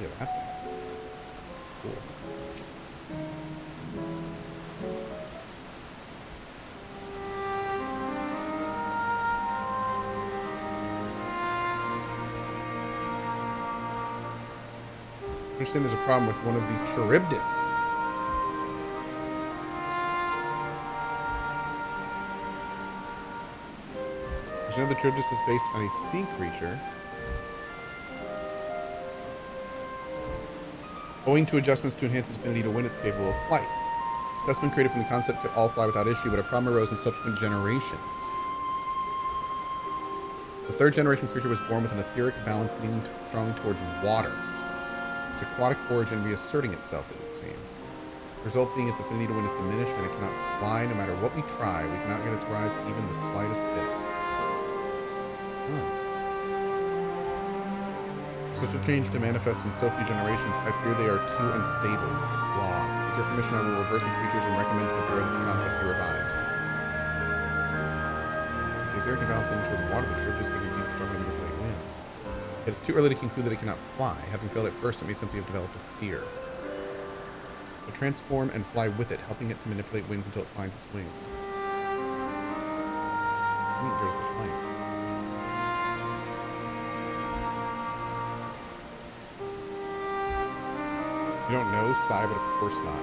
Look at that thing. Cool. I understand there's a problem with one of the charybdis. You know the charybdis is based on a sea creature. Owing to adjustments to enhance its affinity to wind, it's capable of flight. The specimen created from the concept could all fly without issue, but a problem arose in subsequent generations. The third generation creature was born with an etheric balance leaning strongly towards water. Its aquatic origin reasserting itself, it would seem. The result being its affinity to wind is diminished and it cannot fly no matter what we try. We cannot get it to rise even the slightest bit. Such a change to manifest in so few generations, I fear they are too unstable. Blah. With your permission, I will revert the creatures and recommend to the Bureau that the concept be revised. The etheric balance leaning towards water, the trip is being indeed strong and manipulate wind. It is too early to conclude that it cannot fly. Having failed at first, it may simply have developed a fear. So transform and fly with it, helping it to manipulate winds until it finds its wings. There's the flame. You don't know, Sai, but of course not.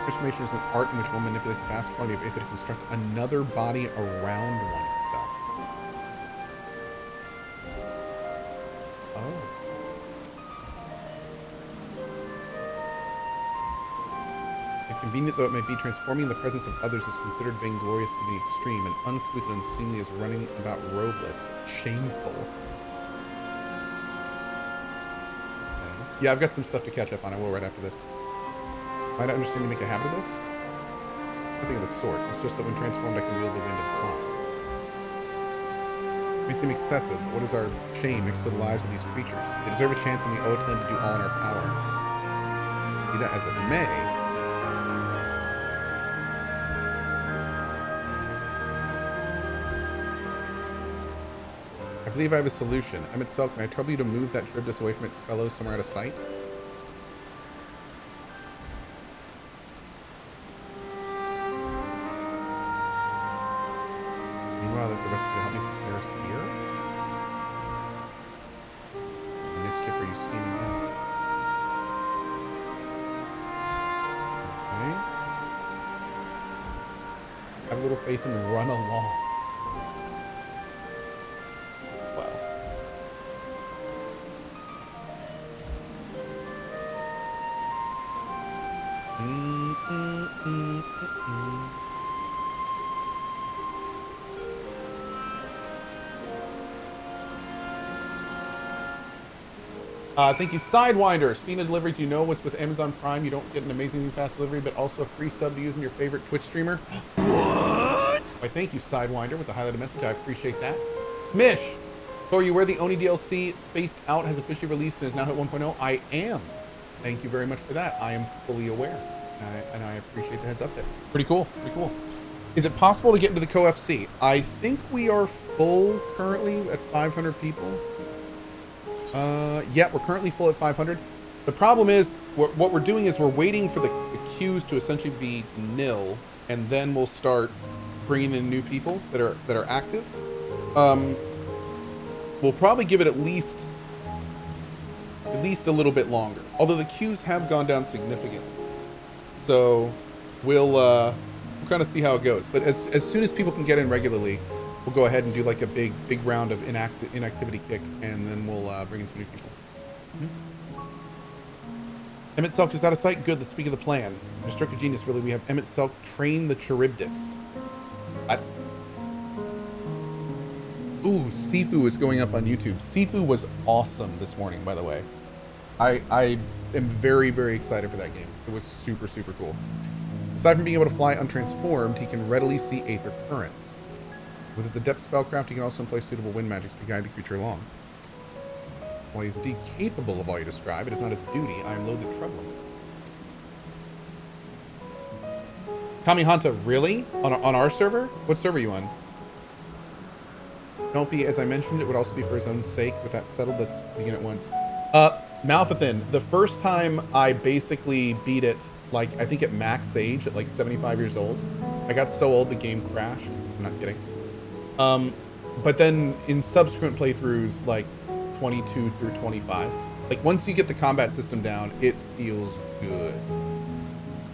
Transformation is an art in which one manipulates a vast quantity of ether to construct another body around oneself. Oh. Inconvenient though it may be, transforming in the presence of others is considered vainglorious to the extreme, and uncouth and unseemly as running about robeless. Shameful. Yeah, I've got some stuff to catch up on. I will right after this. Might I understand you make a habit of this? Nothing of the sort. It's just that when transformed, I can wield the wind and fly. It may seem excessive, but what is our shame next to the lives of these creatures? They deserve a chance, and we owe it to them to do all in our power. Be that as it may. I believe I have a solution. Emet-Selch, may I trouble you to move that charybdis away from its fellows somewhere out of sight? Meanwhile, that the rest of you help me prepare here? What mischief are you scheming out? Okay. Have a little faith and run along. Thank you, Sidewinder. Speaking of delivery, do you know what's with Amazon Prime? You don't get an amazingly fast delivery, but also a free sub to use in your favorite Twitch streamer. What? Why, thank you, Sidewinder, with the highlighted message. I appreciate that. Smish. So are you aware the Oni DLC Spaced Out has officially released and is now hit 1.0? I am. Thank you very much for that. I am fully aware. And I appreciate the heads up there. Pretty cool. Pretty cool. Is it possible to get into the CohhFC? I think we are full currently at 500 people. Yeah, we're currently full at 500. The problem is, what we're doing is we're waiting for the queues to essentially be nil, and then we'll start bringing in new people that are active. We'll probably give it at least a little bit longer. Although the queues have gone down significantly, so we'll kind of see how it goes. But as soon as people can get in regularly, we'll go ahead and do like a big round of inactivity kick, and then we'll bring in some new people. Emet-Selch is out of sight. Good. Let's speak of the plan. Destructive genius. Really, we have Emet-Selch train the charybdis. Ooh, Sifu is going up on YouTube. Sifu was awesome this morning, by the way. I am very, very excited for that game. It was super, super cool. Aside from being able to fly untransformed, he can readily see aether currents. With his adept spellcraft, he can also employ suitable wind magics to guide the creature along. While he is indeed capable of all you describe, it is not his duty. I am loath to trouble him. Kamihanta, really? On our server? What server are you on? Don't be, as I mentioned, it would also be for his own sake. With that settled, let's begin at once. Malfithin, the first time I basically beat it, like, I think at max age, at like 75 years old. I got so old the game crashed. I'm not kidding. But then in subsequent playthroughs, like 22 through 25, like once you get the combat system down, it feels good.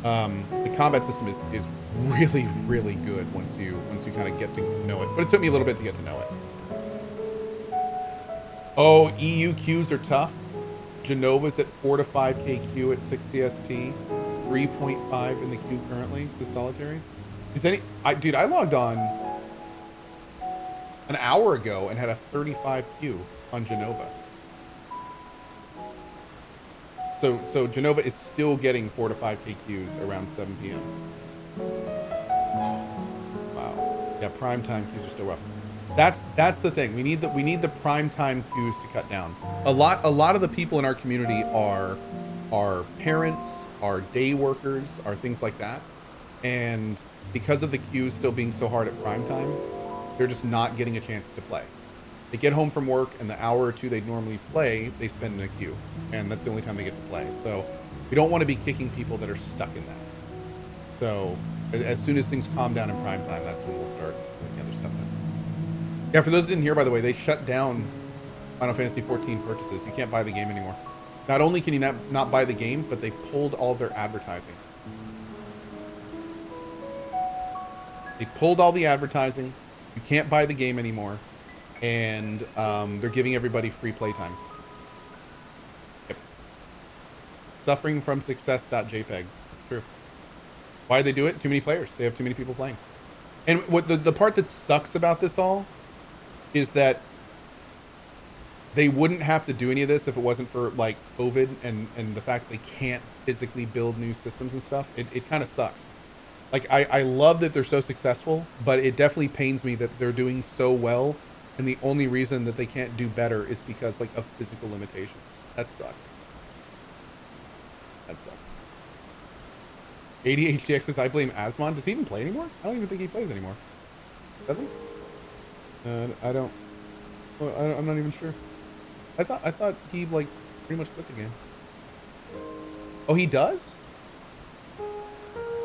The combat system is really, really good once you kind of get to know it. But it took me a little bit to get to know it. Oh, EU queues are tough. Genova's at 4 to 5k queue at 6 CST, 3.5 in the queue currently. Is this solitary? Is any? Dude, I logged on an hour ago and had a 35 queue on Genova. So Genova is still getting 4 to 5k queues around 7 p.m. Wow. Yeah, prime time queues are still rough. That's the thing. We need the prime time queues to cut down. A lot of the people in our community are parents, are day workers, are things like that. And because of the queues still being so hard at prime time, they're just not getting a chance to play. They get home from work and the hour or two they'd normally play, they spend in a queue. And that's the only time they get to play. So we don't want to be kicking people that are stuck in that. So as soon as things calm down in prime time, that's when we'll start putting other stuff in. Yeah, for those who didn't hear, by the way, they shut down Final Fantasy XIV purchases. You can't buy the game anymore. Not only can you not buy the game, but they pulled all their advertising. They pulled all the advertising. You can't buy the game anymore. And they're giving everybody free playtime. Yep. Suffering from success.jpg. It's true. Why'd they do it? Too many players. They have too many people playing. And what the part that sucks about this all is that they wouldn't have to do any of this if it wasn't for like COVID and the fact that they can't physically build new systems and stuff. It kind of sucks. Like I love that they're so successful, but it definitely pains me that they're doing so well. And the only reason that they can't do better is because like of physical limitations. That sucks. That sucks. ADHD says, I blame Asmon. Does he even play anymore? I don't even think he plays anymore. Does he? I don't. Well, I'm not even sure. I thought he like pretty much quit the game. Oh, he does? He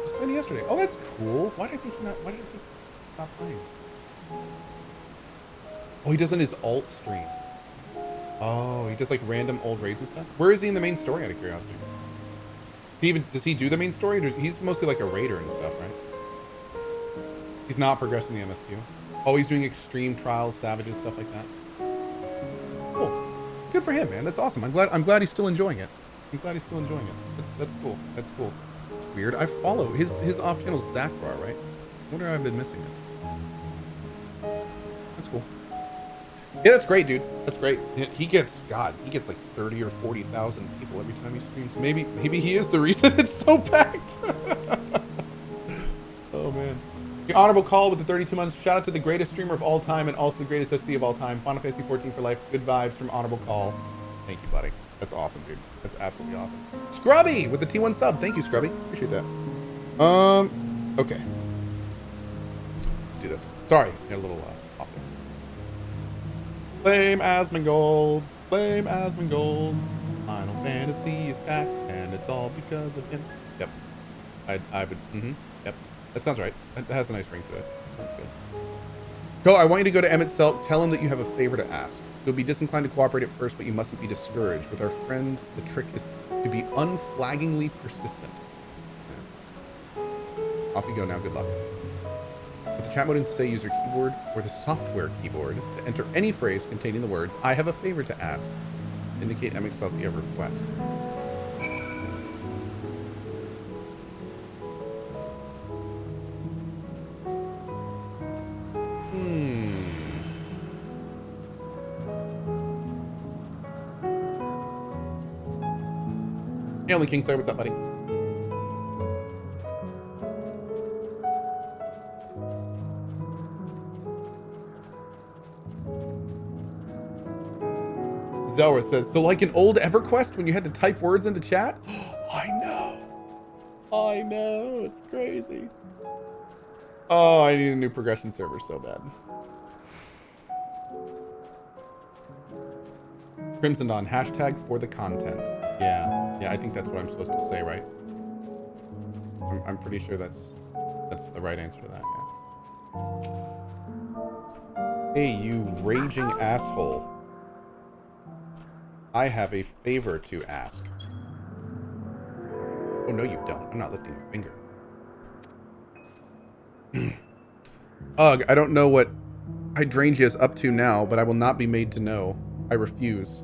was playing yesterday. Oh, that's cool. Why did I think he not? Why did I think he stopped playing? Oh, he does on his alt stream. Oh, he does like random old raids and stuff. Where is he in the main story? Out of curiosity. Does he do the main story? He's mostly like a raider and stuff, right? He's not progressing the MSQ. Oh, he's doing extreme trials, savages, stuff like that. Cool. Good for him, man. That's awesome. I'm glad he's still enjoying it. I'm glad he's still enjoying it. That's cool. That's cool. It's weird. I follow his off channel is Zachbar, right? I wonder how I've been missing it. That's cool. Yeah, that's great, dude. That's great. He gets like 30 or 40,000 people every time he streams. Maybe he is the reason it's so packed. Oh man. The honorable call with the 32 months. Shout out to the greatest streamer of all time and also the greatest FC of all time. Final Fantasy 14 for life. Good vibes from honorable call. Thank you, buddy. That's awesome, dude. That's absolutely awesome. Scrubby with the T1 sub. Thank you, Scrubby. Appreciate that. Okay. Let's do this. Sorry, got a little off there. Blame Asmongold. Blame Asmongold. Final Fantasy is back, and it's all because of him. Yep. I would. Yep. That sounds right. That has a nice ring to it. That's good. Go. I want you to go to Emet-Selch. Tell him that you have a favor to ask. You'll be disinclined to cooperate at first, but you mustn't be discouraged. With our friend, the trick is to be unflaggingly persistent. Yeah. Off you go now. Good luck. With the chat mode and say use your keyboard or the software keyboard to enter any phrase containing the words, I have a favor to ask. Indicate Emet-Selch you have a request. Hey, Only King, sorry, what's up, buddy? Zelra says, so like an old EverQuest when you had to type words into chat? I know, it's crazy. Oh, I need a new progression server so bad. Crimson Dawn, hashtag for the content. Yeah, I think that's what I'm supposed to say, right? I'm pretty sure that's the right answer to that, yeah. Hey, you raging asshole. I have a favor to ask. Oh, no, you don't. I'm not lifting a finger. Ugh, I don't know what Hydrangea is up to now, but I will not be made to know. I refuse.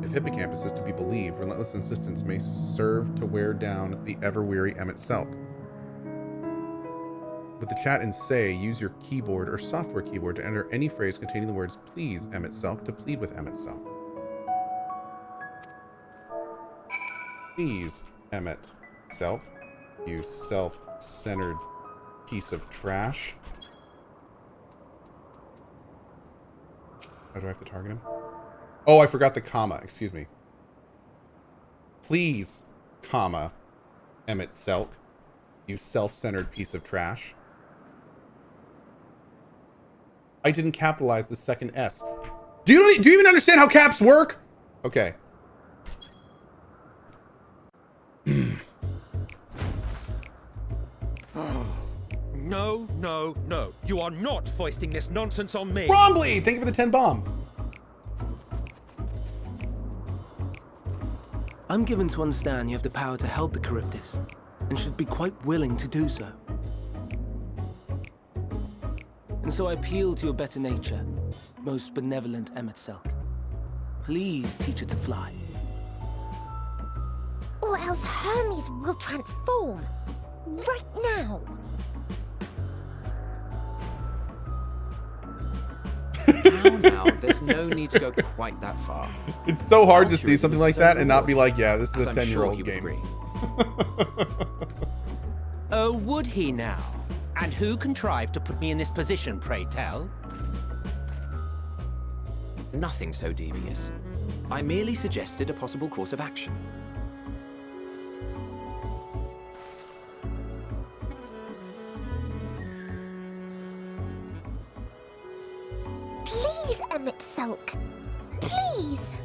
If Hippocampus is to be believed, relentless insistence may serve to wear down the ever-weary Emet-Selch. With the chat and say, use your keyboard or software keyboard to enter any phrase containing the words please Emet-Selch to plead with Emet-Selch. Please, Emet-Selch, you self-centered piece of trash. How do I have to target him? Oh, I forgot the comma. Excuse me. Please, comma, Emet-Selch, you self-centered piece of trash. I didn't capitalize the second S. Do you even understand how caps work? Okay. No, no, no. You are not foisting this nonsense on me. Bromley, thank you for the 10 bomb. I'm given to understand you have the power to help the charybdis, and should be quite willing to do so. And so I appeal to your better nature, most benevolent Emet-Selch. Please teach it to fly. Or else Hermes will transform. Right now. Now, there's no need to go quite that far. It's so hard to see something like that and not be like, yeah, this is a 10-year-old game. Oh, would he now? And who contrived to put me in this position, pray tell? Nothing so devious. I merely suggested a possible course of action. Please, Emet-Selch. Please.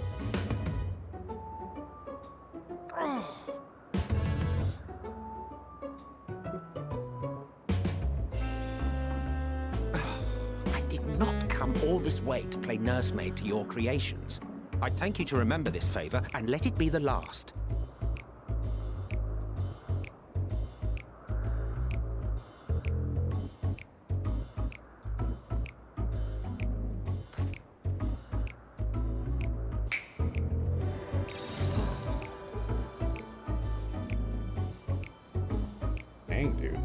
I did not come all this way to play nursemaid to your creations. I'd thank you to remember this favor and let it be the last. Dude.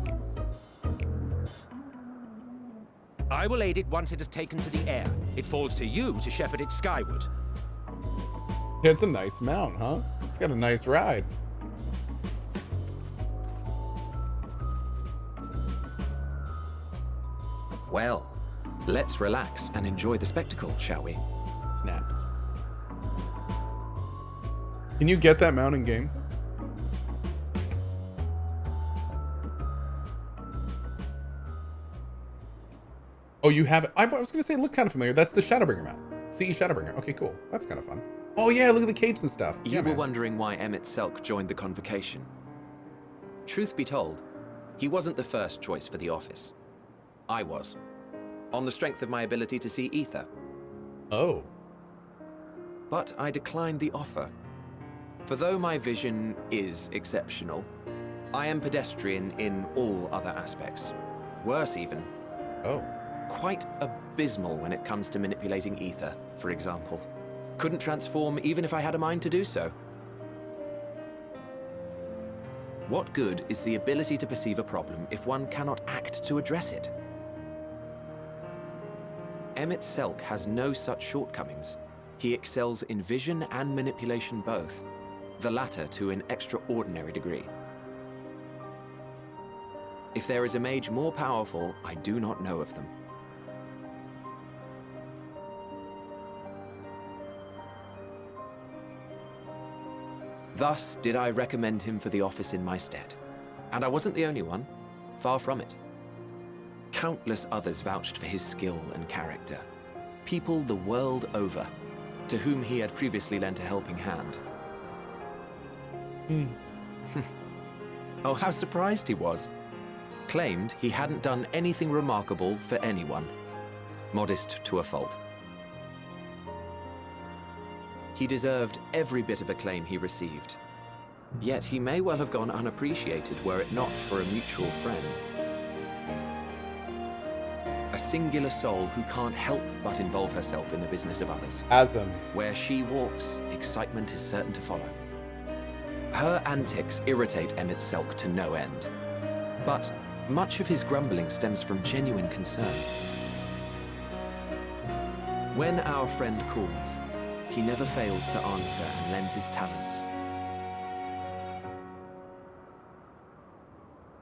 I will aid it once it has taken to the air. It falls to you to shepherd it skyward. It's a nice mount, huh? It's got a nice ride. Well, let's relax and enjoy the spectacle, shall we? Snaps. Can you get that mount in game? Oh, you have it. I was going to say, look kind of familiar. That's the Shadowbringer mount. CE Shadowbringer. Okay, cool. That's kind of fun. Oh, yeah, look at the capes and stuff. You were wondering why Emet-Selch joined the convocation. Truth be told, he wasn't the first choice for the office. I was, on the strength of my ability to see ether. Oh. But I declined the offer. For though my vision is exceptional, I am pedestrian in all other aspects. Worse even. Oh. Quite abysmal when it comes to manipulating ether, for example. Couldn't transform even if I had a mind to do so. What good is the ability to perceive a problem if one cannot act to address it? Emet-Selch has no such shortcomings. He excels in vision and manipulation both, the latter to an extraordinary degree. If there is a mage more powerful, I do not know of them. Thus did I recommend him for the office in my stead. And I wasn't the only one. Far from it. Countless others vouched for his skill and character. people the world over, to whom he had previously lent a helping hand. Oh, how surprised he was. Claimed he hadn't done anything remarkable for anyone. Modest to a fault. He deserved every bit of acclaim he received. Yet he may well have gone unappreciated were it not for a mutual friend. A singular soul who can't help but involve herself in the business of others. Asm. Where she walks, excitement is certain to follow. Her antics irritate Emet-Selch to no end. But much of his grumbling stems from genuine concern. When our friend calls, he never fails to answer and lends his talents.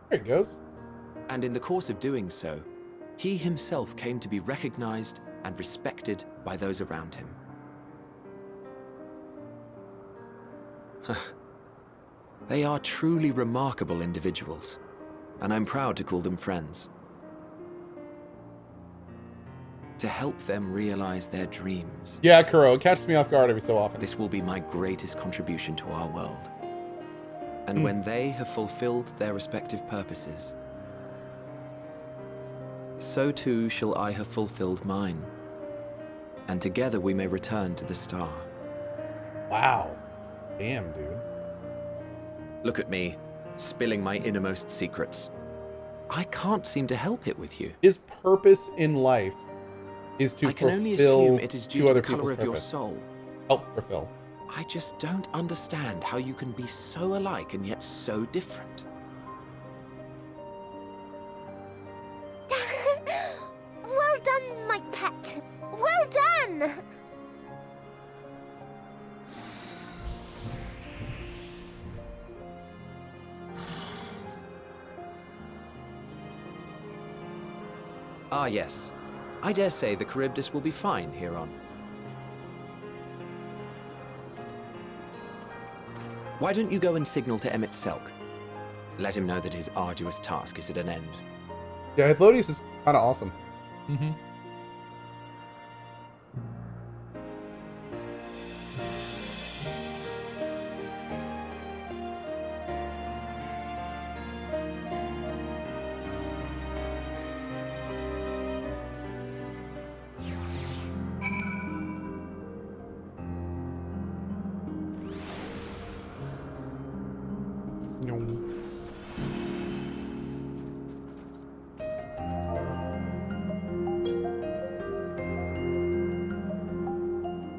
There he goes. And in the course of doing so, he himself came to be recognized and respected by those around him. They are truly remarkable individuals, and I'm proud to call them friends. To help them realize their dreams. Yeah, Kuro, it catches me off guard every so often. This will be my greatest contribution to our world. And when they have fulfilled their respective purposes, so too shall I have fulfilled mine. And together we may return to the star. Wow. Damn, dude. Look at me, spilling my innermost secrets. I can't seem to help it with you. His purpose in life is to I can only fulfill assume it is due two to other the color people's of your purpose. soul. Help fulfill. I just don't understand how you can be so alike and yet so different. Well done, my pet. Well done. Ah, yes. I dare say the charybdis will be fine here on. Why don't you go and signal to Emet-Selch? Let him know that his arduous task is at an end. Yeah, Hythlodes is kind of awesome. Mm-hmm.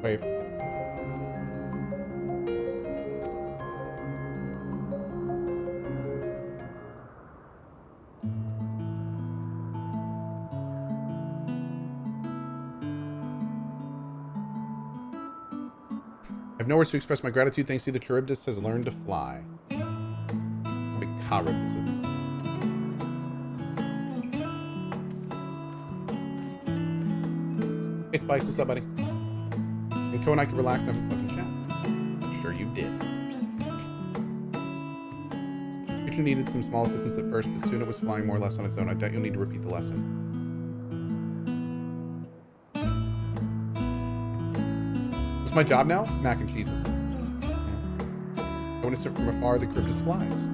Wave. I have no words to express my gratitude. Thanks to you, the charybdis has learned to fly. The charybdis isn't. Hey, Spice, what's up, buddy? And Cohh and I can relax and have a pleasant chat. Sure you did. Creature needed some small assistance at first, but soon it was flying more or less on its own. I doubt you'll need to repeat the lesson. What's my job now? Mac and cheeses. Yeah. I witnessed it from afar. The charybdis flies.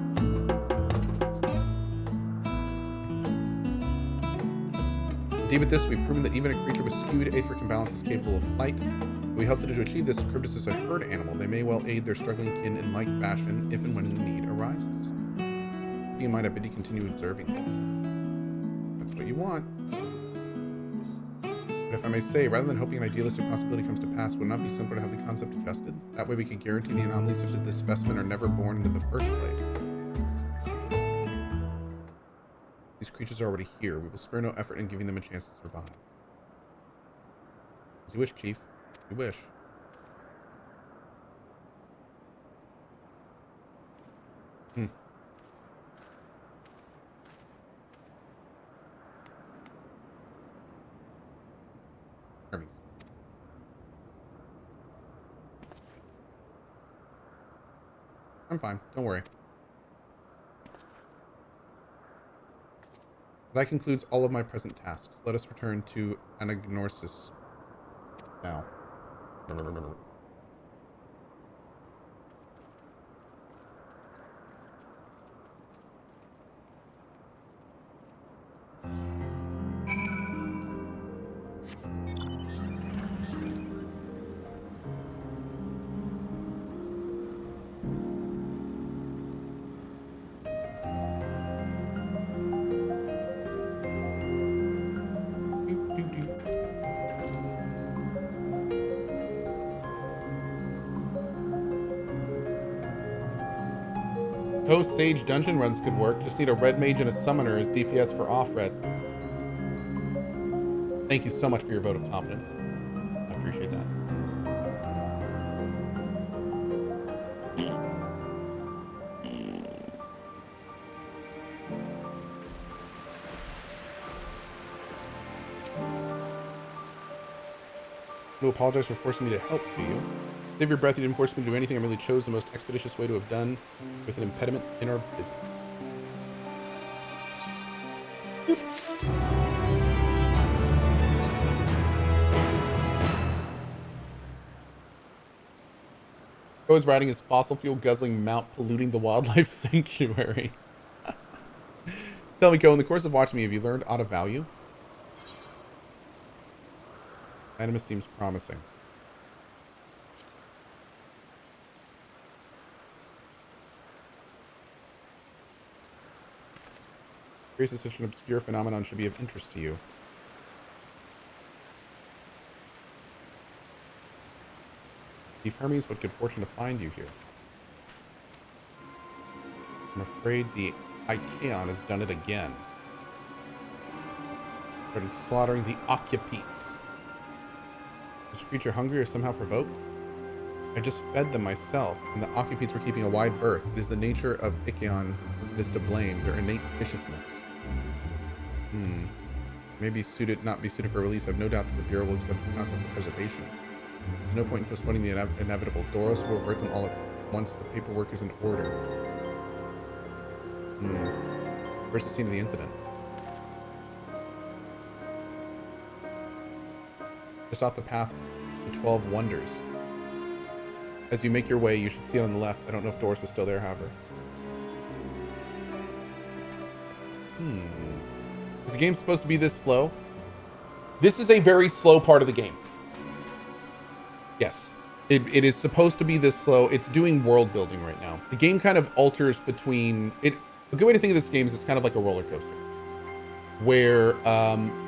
Indeed, with this, we've proven that even a creature with skewed aetheric imbalance is capable of flight. We helped it to achieve this. Charybdis is a herd animal. They may well aid their struggling kin in like fashion if and when the need arises. Keep in mind, I bid you continue observing them. That's what you want. But if I may say, rather than hoping an idealistic possibility comes to pass, would it not be simpler to have the concept adjusted? That way we could guarantee the anomalies such as this specimen are never born into the first place. These creatures are already here. We will spare no effort in giving them a chance to survive. As you wish, Chief. As you wish. Hermes. I'm fine. Don't worry. That concludes all of my present tasks. Let us return to Anagnosis Now. Cohh Sage dungeon runs could work. Just need a red mage and a summoner as DPS for off-res. Thank you so much for your vote of confidence. I appreciate that. No apologize for forcing me to help you. Save your breath, you didn't force me to do anything. I merely chose the most expeditious way to have done with an impediment in our business. Cohh is riding his fossil fuel guzzling mount, polluting the wildlife sanctuary. Tell me, Cohh, in the course of watching me, have you learned out of value? Animus seems promising. Grace is such an obscure phenomenon should be of interest to you. Chief Hermes, what good fortune to find you here. I'm afraid the lykaon has done it again. Started slaughtering the occupants. Is this creature hungry or somehow provoked? I just fed them myself, and the occupants were keeping a wide berth. It is the nature of lykaon that is to blame, their innate viciousness. Maybe not be suited for release. I have no doubt that the Bureau will accept this concept for preservation. There's no point in postponing the inevitable. Doros will avert them all at once the paperwork is in order. Where's the scene of the incident? Just off the path, the 12 Wonders. As you make your way, you should see it on the left. I don't know if Doris is still there, however. Is the game supposed to be this slow? This is a very slow part of the game. Yes. It is supposed to be this slow. It's doing world building right now. The game kind of alters between... A good way to think of this game is it's kind of like a roller coaster. Where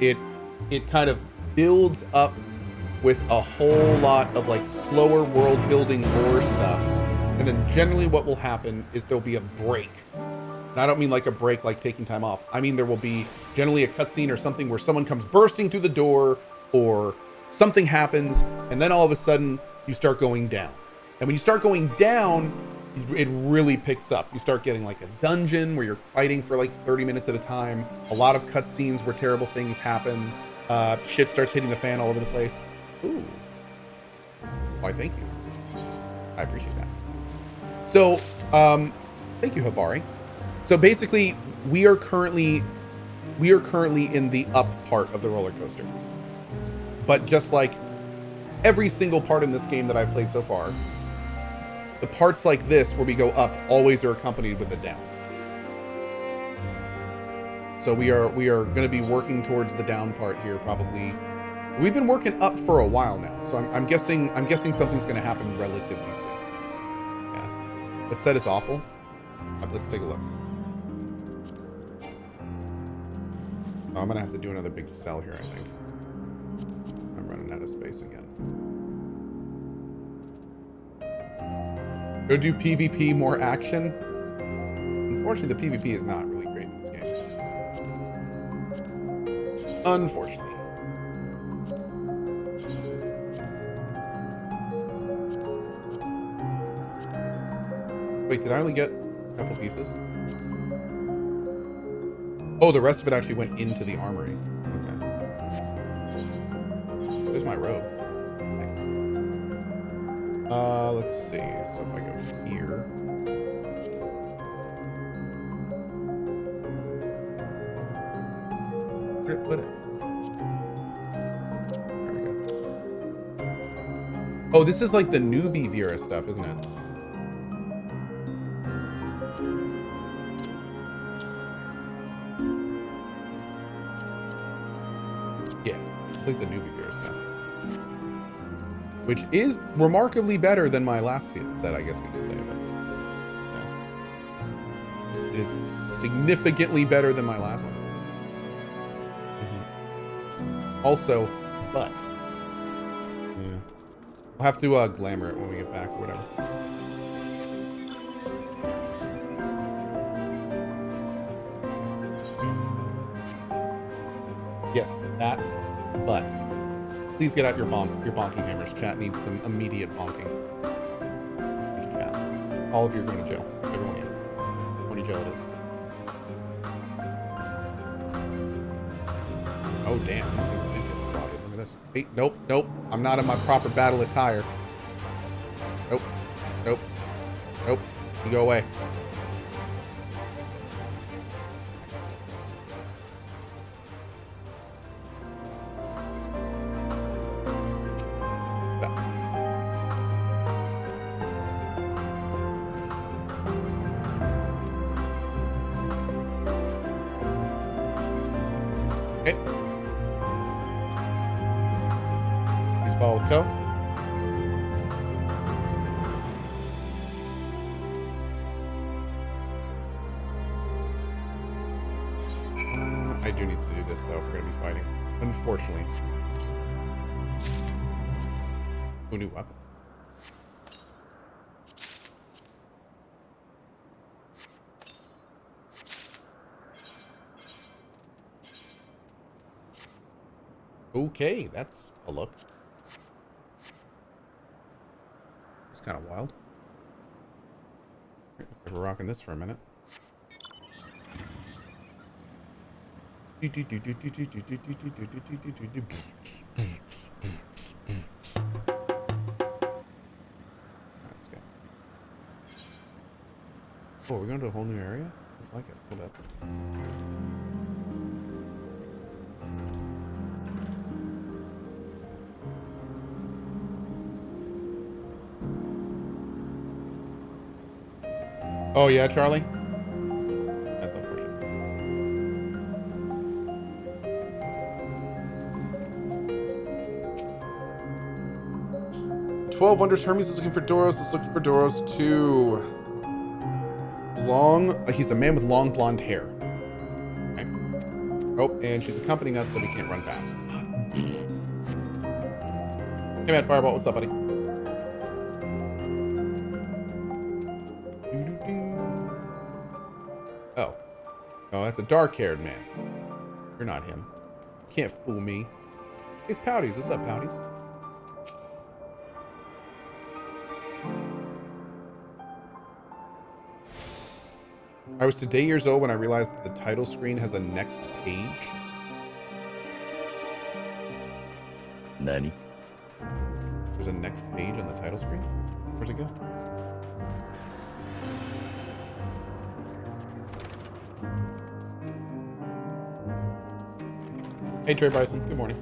it kind of builds up with a whole lot of like slower world building lore stuff. And then generally what will happen is there'll be a break. And I don't mean like a break like taking time off. I mean there will be generally a cutscene or something where someone comes bursting through the door or something happens, and then all of a sudden you start going down. And when you start going down, it really picks up. You start getting like a dungeon where you're fighting for like 30 minutes at a time. A lot of cutscenes where terrible things happen. Shit starts hitting the fan all over the place. Ooh. Why, thank you. I appreciate that. So, thank you, Habari. So basically, we are currently in the up part of the roller coaster. But just like every single part in this game that I've played so far, the parts like this where we go up always are accompanied with a down. So we are going to be working towards the down part here probably. We've been working up for a while now, so I'm guessing something's going to happen relatively soon. Yeah. That set is awful. Let's take a look. Oh, I'm going to have to do another big cell here, I think. I'm running out of space again. Go do PvP, more action. Unfortunately, the PvP is not really great in this game. Unfortunately. Wait, did I only get a couple pieces? Oh, the rest of it actually went into the armory. Okay. There's my robe. Nice. Let's see. So if I go here. Where did I put it? There we go. Oh, this is like the newbie Vera stuff, isn't it? Yeah, it's like the newbie Vera stuff. Which is remarkably better than my last set, I guess we could say. But, yeah. It is significantly better than my last one. Also, but yeah, I'll have to glamour it when we get back or whatever. Yes, that, but please get out your bonking hammers. Chat needs some immediate bonking. Thank you, chat. All of you are going to jail. Everyone here. County jail it is. Oh damn, these things did get slaughtered. Look at this. Hey, nope, nope. I'm not in my proper battle attire. Nope, nope, nope. You go away. Follow with Cohh. I do need to do this though if we're going to be fighting. Unfortunately. Who knew weapon? Okay, that's a look. Kind of wild. Looks like we're rocking this for a minute. Let's go. Oh, we're going to a whole new area? It's like it. Hold up. Oh yeah, Charlie? That's unfortunate. "12 Wonders." Hermes is looking for Doros. Is looking for Doros too. He's a man with long blonde hair. Okay. Oh, and she's accompanying us so we can't run fast. Hey man, Fireball, what's up, buddy? Oh, that's a dark-haired man. You're not him. Can't fool me. It's Pouties. What's up, Pouties? I was today years old when I realized that the title screen has a next page. Nani? There's a next page on the title screen? Where's it go? Hey, Trey Bison. Good morning.